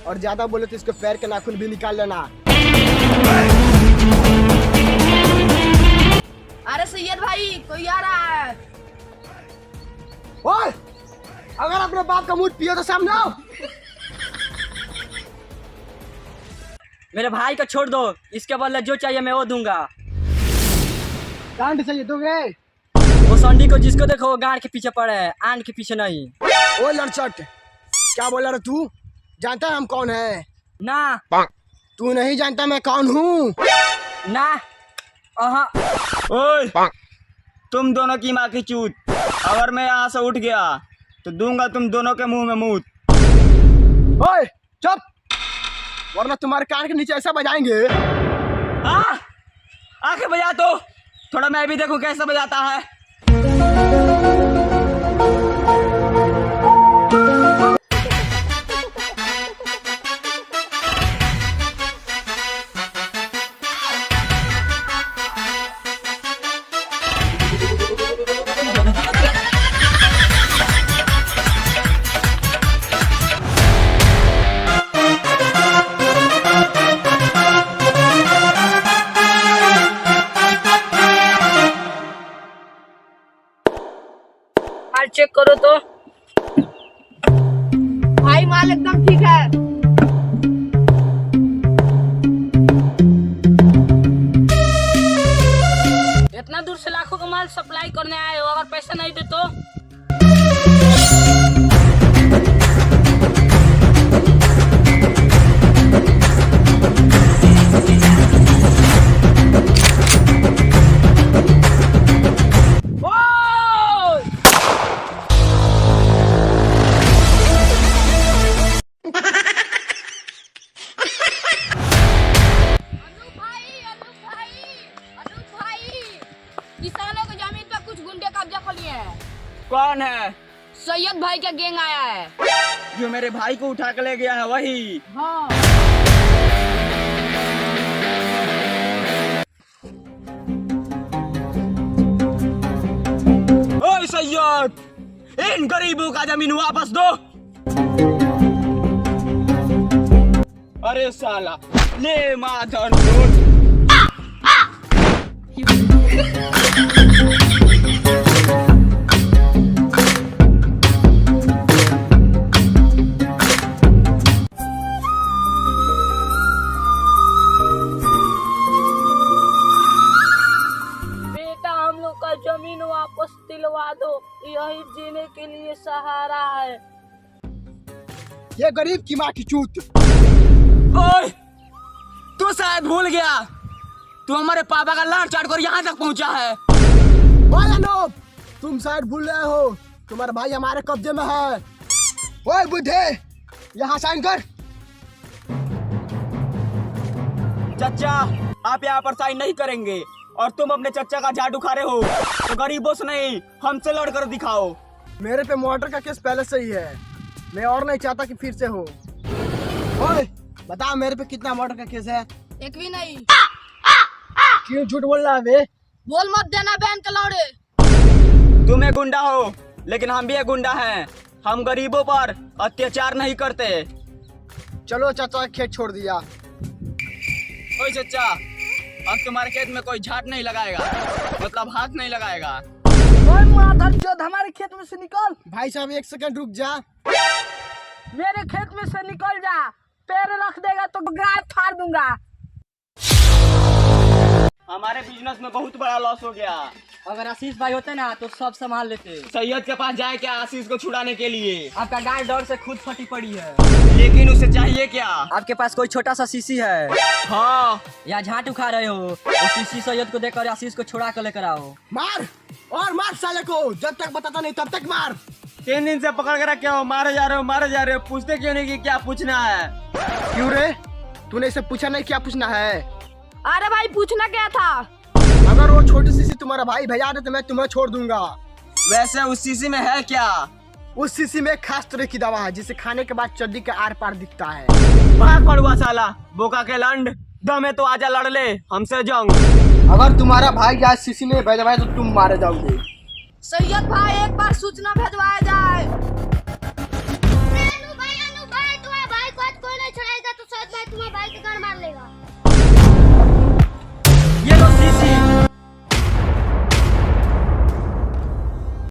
और ज्यादा बोले तो इसके पैर के नाखून भी निकाल लेना। अरे सैयद भाई कोई आ रहा है। ओए, अगर अपने बाप का मूड पियो तो सामने आओ। मेरे भाई को छोड़ दो, इसके बदले जो चाहिए मैं वो दूंगा। गांड चाहिए दोगे? वो संडी को जिसको देखो वो गांड के पीछे पड़े है, आंड के पीछे नहीं। ओ लड़चट, क्या बोला रे तू? जानता है हम कौन है? ना। तू नहीं जानता मैं कौन हूँ? ना। ओए, तुम दोनों की माँ की चूत। अगर मैं यहाँ से उठ गया तो दूंगा तुम दोनों के मुंह में मूत। ओए चुप, वरना तुम्हारे कान के नीचे ऐसा बजाएंगे। आके बजा तो थोड़ा मैं भी देखूं कैसे बजाता है। चेक करो तो। भाई माल एकदम ठीक है। इतना दूर से लाखों का माल सप्लाई करने आए हो, अगर पैसा नहीं दे तो? किसानों की जमीन पे कुछ गुंडे कब्जा कर लिए हैं। कौन है? सैयद भाई का गैंग आया है। जो मेरे भाई को उठा के ले गया है वही? हाँ। ओए सैयद, इन गरीबों का जमीन वापस दो। अरे साला, ले माधन लूट। बेटा हम लोग का जमीन वापस दिलवा दो, यही जीने के लिए सहारा है। ये गरीब की माँ की चूत। ओए, तू शायद भूल गया, तू हमारे पापा का लाड़ चाट कर यहाँ तक पहुँचा है। नोब, तुम शायद भूल रहे हो, तुम्हारा भाई हमारे कब्जे में है। ओए बुढ़े, यहाँ साइन कर। चचा, आप यहाँ पर साइन नहीं करेंगे और तुम अपने चचा का जादू खा रहे हो तो गरीबों से नहीं हमसे लड़कर दिखाओ। मेरे पे मर्डर का केस पहले से ही है, मैं और नहीं चाहता कि फिर से हो। ओए बता, मेरे पे कितना मर्डर का केस है? एक भी नहीं। क्यों झूठ बोल रहा है बे? बोल मत देना बहन के लौड़े। तुम एक गुंडा हो, लेकिन हम भी एक गुंडा हैं। हम गरीबों पर अत्याचार नहीं करते। चलो चाचा, खेत छोड़ दिया। ओए चचा, अब तुम्हारे खेत में कोई झाट नहीं लगाएगा, मतलब हाथ नहीं लगाएगा। हमारे खेत में से निकल। भाई साहब 1 सेकंड रुक जा। मेरे खेत में से निकल जा, पैर रख देगा तो गाय फाड़ दूंगा। हमारे बिजनेस में बहुत बड़ा लॉस हो गया। अगर आशीष भाई होते ना तो सब संभाल लेते। सैयद के पास जाए क्या आशीष को छुड़ाने के लिए? आपका गाय डर से खुद फटी पड़ी है। लेकिन उसे चाहिए क्या? आपके पास कोई छोटा सा शीशी है? हाँ। या झाट उखा रहे हो? वो शीशी सैयद को देकर आशीष को छुड़ा कर लेकर आओ। मार और मार साले को, जब तक बताता नहीं तब तक मार। 3 दिन से पकड़ के रखे हो, मारे जा रहे हो, मारे जा रहे हो। पूछते क्यों नहीं कि क्या पूछना है? क्यों रे, तूने इसे पूछा नहीं क्या पूछना है? अरे भाई पूछना क्या था? अगर वो छोटी शीशी तुम्हारा भाई भेजा दे तो मैं तुम्हें छोड़ दूंगा। वैसे उस शीशी में है क्या? उस शीशी में खास तरह की दवा है जिसे खाने के बाद चड्डी के आर पार दिखता है। भाग कड़वा साला, बोका के लंड, दम है तो आजा लड़ ले हमसे जंग। अगर तुम्हारा भाई आज शीशी में भेजवाए तो तुम मारे जाओगे। सैयद भाई एक बार सूचना भेजवाया जाए।